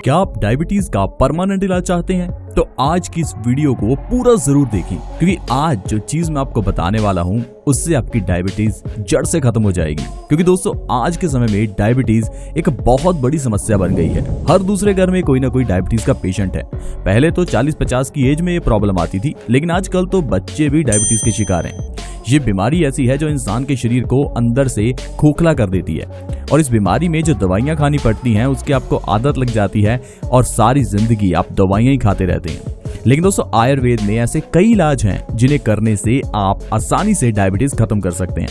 क्या आप डायबिटीज का परमानेंट इलाज चाहते हैं? तो आज की इस वीडियो को पूरा जरूर देखें, क्योंकि आज जो चीज मैं आपको बताने वाला हूं उससे आपकी डायबिटीज जड़ से खत्म हो जाएगी। क्योंकि दोस्तों आज के समय में डायबिटीज एक बहुत बड़ी समस्या बन गई है। हर दूसरे घर में कोई ना कोई डायबिटीज का पेशेंट है। पहले तो 40-50 की एज में ये प्रॉब्लम आती थी, लेकिन आजकल तो बच्चे भी डायबिटीज के शिकार हैं। ये बीमारी ऐसी है जो इंसान के शरीर को अंदर से खोखला कर देती है, और इस बीमारी में जो दवाइयां खानी पड़ती हैं उसकी आपको आदत लग जाती है और सारी जिंदगी आप दवाइयां ही खाते रहते हैं। लेकिन दोस्तों आयुर्वेद में ऐसे कई इलाज हैं जिन्हें करने से आप आसानी से डायबिटीज खत्म कर सकते हैं।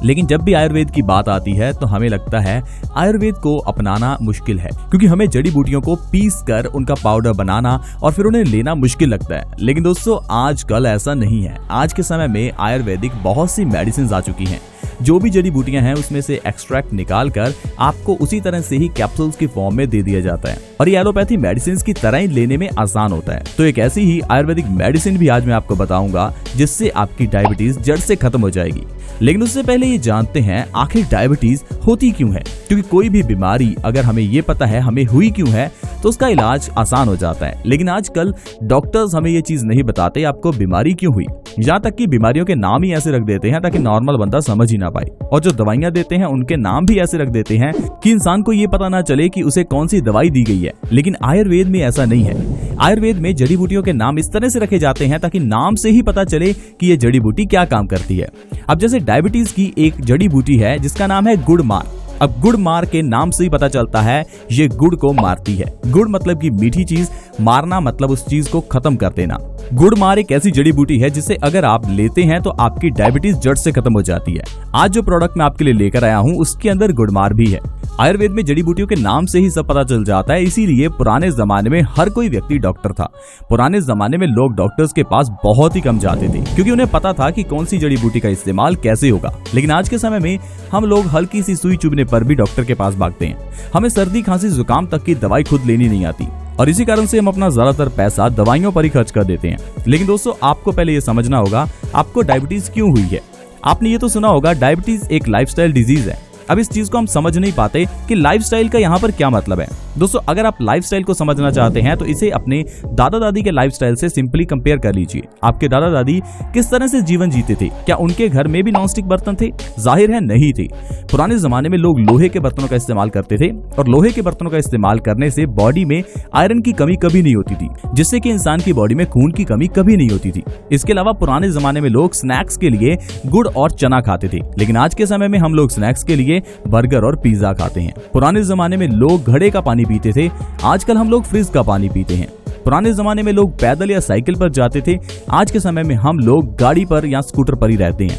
लेकिन जब भी आयुर्वेद की बात आती है तो हमें लगता है आयुर्वेद को अपनाना मुश्किल है, क्योंकि हमें जड़ी बूटियों को पीस कर उनका पाउडर बनाना और फिर उन्हें लेना मुश्किल लगता है। लेकिन दोस्तों आजकल ऐसा नहीं है। आज के समय में आयुर्वेदिक बहुत सी मेडिसिन आ चुकी हैं। जो भी जड़ी बूटियां हैं उसमें से एक्सट्रैक्ट निकाल कर आपको उसी तरह से ही कैप्सूल्स की फॉर्म में दे दिया जाता है, और ये एलोपैथी मेडिसिन की तरह ही लेने में आसान होता है। तो एक ऐसी ही आयुर्वेदिक मेडिसिन भी आज मैं आपको बताऊंगा जिससे आपकी डायबिटीज जड़ से खत्म हो जाएगी। लेकिन उससे पहले ये जानते हैं आखिर डायबिटीज होती क्यों है, क्योंकि कोई भी बीमारी अगर हमें ये पता है हमें हुई क्यों है तो उसका इलाज आसान हो जाता है। लेकिन आजकल डॉक्टर्स हमें ये चीज नहीं बताते आपको बीमारी क्यों हुई, यहाँ तक कि बीमारियों के नाम ही ऐसे रख देते हैं ताकि नॉर्मल बंदा समझ ही ना पाए, और जो दवाइयां देते हैं उनके नाम भी ऐसे रख देते हैं कि इंसान को ये पता ना चले कि उसे कौन सी दवाई दी गई है। लेकिन आयुर्वेद में ऐसा नहीं है। आयुर्वेद में जड़ी बूटियों के नाम इस तरह से रखे जाते हैं ताकि नाम से ही पता चले कि ये जड़ी बूटी क्या काम करती है। अब जैसे डायबिटीज की एक जड़ी बूटी है जिसका नाम है गुड़मार। अब गुड़मार के नाम से ही पता चलता है ये गुड़ को मारती है। गुड़ मतलब की मीठी चीज, मारना मतलब उस चीज को खत्म कर देना। गुड़मार एक ऐसी जड़ी बूटी है जिसे अगर आप लेते हैं तो आपकी डायबिटीज जड़ से खत्म हो जाती है। आज जो प्रोडक्ट मैं आपके लिए लेकर आया हूँ उसके अंदर गुड़मार भी है। आयुर्वेद में जड़ी बूटियों के नाम से ही सब पता चल जाता है, इसीलिए पुराने जमाने में हर कोई व्यक्ति डॉक्टर था। पुराने जमाने में लोग डॉक्टर्स के पास बहुत ही कम जाते थे, क्योंकि उन्हें पता था कि कौन सी जड़ी बूटी का इस्तेमाल कैसे होगा। लेकिन आज के समय में हम लोग हल्की सी सुई चुभने पर भी डॉक्टर के पास भागते हैं। हमें सर्दी खांसी जुकाम तक की दवाई खुद लेनी नहीं आती, और इसी कारण से हम अपना ज्यादातर पैसा दवाइयों पर ही खर्च कर देते हैं। लेकिन दोस्तों आपको पहले ये समझना होगा आपको डायबिटीज क्यों हुई है। आपने ये तो सुना होगा डायबिटीज एक लाइफस्टाइल डिजीज है। अब इस चीज को हम समझ नहीं पाते कि लाइफस्टाइल का यहाँ पर क्या मतलब है। दोस्तों अगर आप लाइफस्टाइल को समझना चाहते हैं तो इसे अपने दादा दादी के लाइफस्टाइल से सिंपली कंपेयर कर लीजिए। आपके दादा दादी किस तरह से जीवन जीते थे? क्या उनके घर में भी नॉनस्टिक बर्तन थे? जाहिर है नहीं थे। पुराने जमाने में लोग लोहे के बर्तनों का इस्तेमाल करते थे, और लोहे के बर्तनों का इस्तेमाल करने से बॉडी में आयरन की कमी कभी नहीं होती थी, जिससे कि इंसान की बॉडी में खून की कमी कभी नहीं होती थी। इसके अलावा पुराने जमाने में लोग स्नैक्स के लिए गुड़ और चना खाते थे, लेकिन आज के समय में हम लोग स्नैक्स के लिए बर्गर और पिज्जा खाते हैं। पुराने जमाने में लोग घड़े का पानी पीते थे, आजकल हम लोग फ्रिज का पानी पीते हैं। पुराने जमाने में लोग पैदल या साइकिल पर जाते थे, आज के समय में हम लोग गाड़ी पर या स्कूटर पर ही रहते हैं।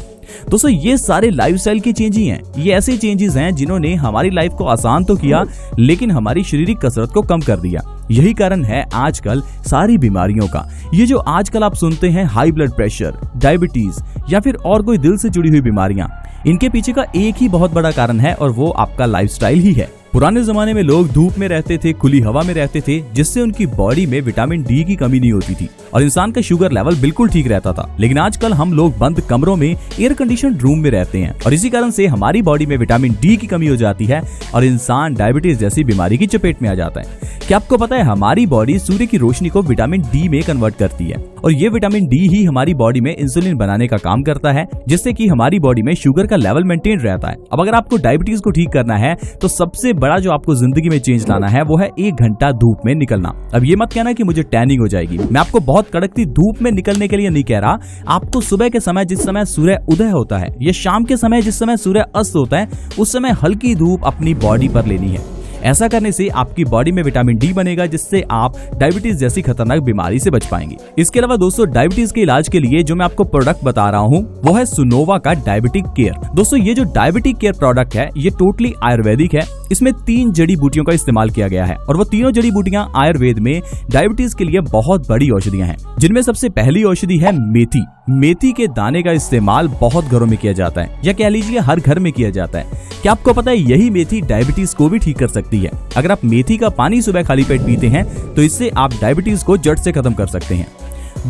दोस्तों ये सारे लाइफस्टाइल की चेंज ही हैं। ये ऐसे चेंजेस हैं जिन्होंने हमारी लाइफ को आसान तो किया, लेकिन हमारी शारीरिक कसरत को कम कर दिया। यही कारण है आजकल सारी बीमारियों का। ये जो आजकल आप सुनते हैं हाई ब्लड प्रेशर, डायबिटीज या फिर और कोई दिल से जुड़ी हुई बीमारियां, इनके पीछे का एक ही बहुत बड़ा कारण है, और वो आपका लाइफस्टाइल ही है। पुराने जमाने में लोग धूप में रहते थे, खुली हवा में रहते थे, जिससे उनकी बॉडी में विटामिन डी की कमी नहीं होती थी और इंसान का शुगर लेवल बिल्कुल ठीक रहता था। लेकिन आजकल हम लोग बंद कमरों में एयर कंडीशन रूम में रहते हैं, और इसी कारण से हमारी बॉडी में विटामिन डी की कमी हो जाती है और इंसान डायबिटीज जैसी बीमारी की चपेट में आ जाता है। क्या आपको पता है हमारी बॉडी सूर्य की रोशनी को विटामिन डी में कन्वर्ट करती है, और ये विटामिन डी ही हमारी बॉडी में इंसुलिन बनाने का काम करता है, जिससे कि हमारी बॉडी में शुगर का लेवल मेंटेन रहता है। अब अगर आपको डायबिटीज को ठीक करना है तो सबसे बड़ा जो आपको जिंदगी में चेंज लाना है वो है 1 घंटा धूप में निकलना। अब ये मत कहना कि मुझे टैनिंग हो जाएगी। मैं आपको बहुत कड़कती धूप में निकलने के लिए नहीं कह रहा। आपको सुबह के समय जिस समय सूर्य उदय होता है या शाम के समय जिस समय सूर्य अस्त होता है, उस समय हल्की धूप अपनी बॉडी पर लेनी है। ऐसा करने से आपकी बॉडी में विटामिन डी बनेगा, जिससे आप डायबिटीज जैसी खतरनाक बीमारी से बच पाएंगे। इसके अलावा दोस्तों डायबिटीज के इलाज के लिए जो मैं आपको प्रोडक्ट बता रहा हूँ वो है सुनोवा का डायबिटिक केयर। दोस्तों ये जो डायबिटिक केयर प्रोडक्ट है ये टोटली आयुर्वेदिक है। इसमें 3 जड़ी बूटियों का इस्तेमाल किया गया है, और वो तीनों जड़ी बूटियां आयुर्वेद में डायबिटीज के लिए बहुत बड़ी औषधियां हैं, जिनमें सबसे पहली औषधि है मेथी। मेथी के दाने का इस्तेमाल बहुत घरों में किया जाता है, या कह लीजिए हर घर में किया जाता है। क्या आपको पता है यही मेथी डायबिटीज को भी ठीक कर सकती है। अगर आप मेथी का पानी सुबह खाली पेट पीते हैं तो इससे आप डायबिटीज को जड़ से खत्म कर सकते हैं।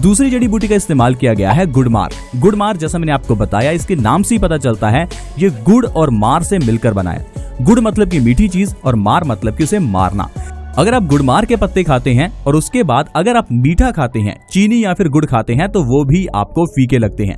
दूसरी जड़ी बूटी का इस्तेमाल किया गया है गुड़मार। गुड़मार जैसा मैंने आपको बताया, इसके नाम से ही पता चलता है ये गुड़ और मार से मिलकर बना है। गुड़ मतलब की मीठी चीज और मार मतलब की उसे मारना। अगर आप गुड़मार के पत्ते खाते हैं और उसके बाद अगर आप मीठा खाते हैं, चीनी या फिर गुड़ खाते हैं, तो वो भी आपको फीके लगते हैं।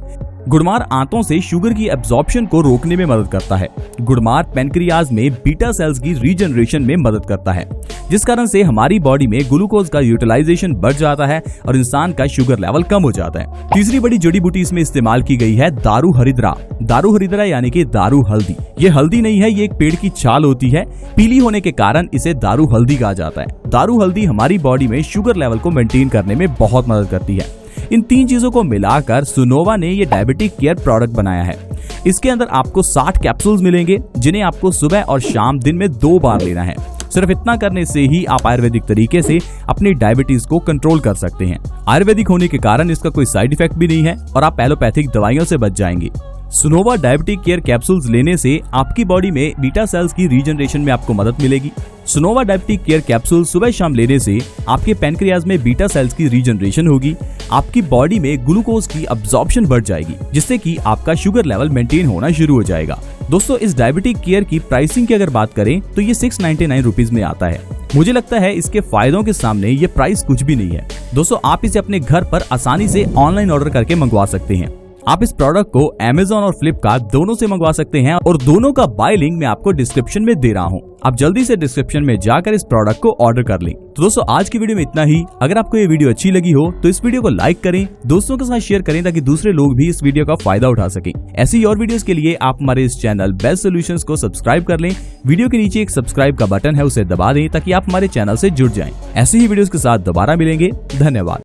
गुड़मार आंतों से शुगर की एब्जॉर्प्शन को रोकने में मदद करता है। गुड़मार पैनक्रियाज में बीटा सेल्स की रीजनरेशन में मदद करता है, जिस कारण से हमारी बॉडी में ग्लूकोज का यूटिलाइजेशन बढ़ जाता है और इंसान का शुगर लेवल कम हो जाता है। तीसरी बड़ी जड़ी बूटी इसमें इस्तेमाल की गई है दारू हरिद्रा। दारू हरिद्रा यानी कि दारू हल्दी। ये हल्दी नहीं है, ये एक पेड़ की छाल होती है। पीली होने के कारण इसे दारू हल्दी कहा जाता है। दारू हल्दी हमारी बॉडी में शुगर लेवल को मेंटेन करने में बहुत मदद करती है। इन 3 चीजों को मिलाकर सुनोवा ने ये डायबिटिक केयर प्रोडक्ट बनाया है। इसके अंदर आपको 60 कैप्सूल्स मिलेंगे, जिन्हें आपको सुबह और शाम दिन में 2 बार लेना है। सिर्फ इतना करने से ही आप आयुर्वेदिक तरीके से अपनी डायबिटीज को कंट्रोल कर सकते हैं। आयुर्वेदिक होने के कारण इसका कोई साइड इफेक्ट भी नहीं है और आप एलोपैथिक दवाइयों से बच जाएंगे। सुनोवा डायबिटिक केयर कैप्सूल्स लेने से आपकी बॉडी में बीटा सेल्स की रीजनरेशन में आपको मदद मिलेगी। सुनोवा डायबिटिक केयर कैप्सूल सुबह शाम लेने से आपके पैनक्रियाज में बीटा सेल्स की रीजनरेशन होगी। आपकी बॉडी में ग्लूकोज की अब्जॉर्प्शन बढ़ जाएगी, जिससे कि आपका शुगर लेवल मेंटेन होना शुरू हो जाएगा। दोस्तों, इस डायबिटिक केयर की प्राइसिंग की अगर बात करें तो ये 699 रुपीज में आता है। मुझे लगता है इसके फायदों के सामने ये प्राइस कुछ भी नहीं है। दोस्तों, आप इसे अपने घर पर आसानी से ऑनलाइन ऑर्डर करके मंगवा सकते हैं। आप इस प्रोडक्ट को Amazon और फ्लिपकार्ट दोनों से मंगवा सकते हैं और दोनों का बाय लिंक मैं आपको डिस्क्रिप्शन में दे रहा हूं। आप जल्दी से डिस्क्रिप्शन में जाकर इस प्रोडक्ट को ऑर्डर कर लें। तो दोस्तों, आज की वीडियो में इतना ही। अगर आपको ये वीडियो अच्छी लगी हो तो इस वीडियो को लाइक करें, दोस्तों के साथ शेयर करें, ताकि दूसरे लोग भी इस वीडियो का फायदा उठा सकें। ऐसी और वीडियोस के लिए आप हमारे इस चैनल बेस्ट सॉल्यूशंस को सब्सक्राइब कर लें। वीडियो के नीचे एक सब्सक्राइब का बटन है, उसे दबा दें ताकि आप हमारे चैनल से जुड़ जाएं। ऐसी ही वीडियोस के साथ दोबारा मिलेंगे। धन्यवाद।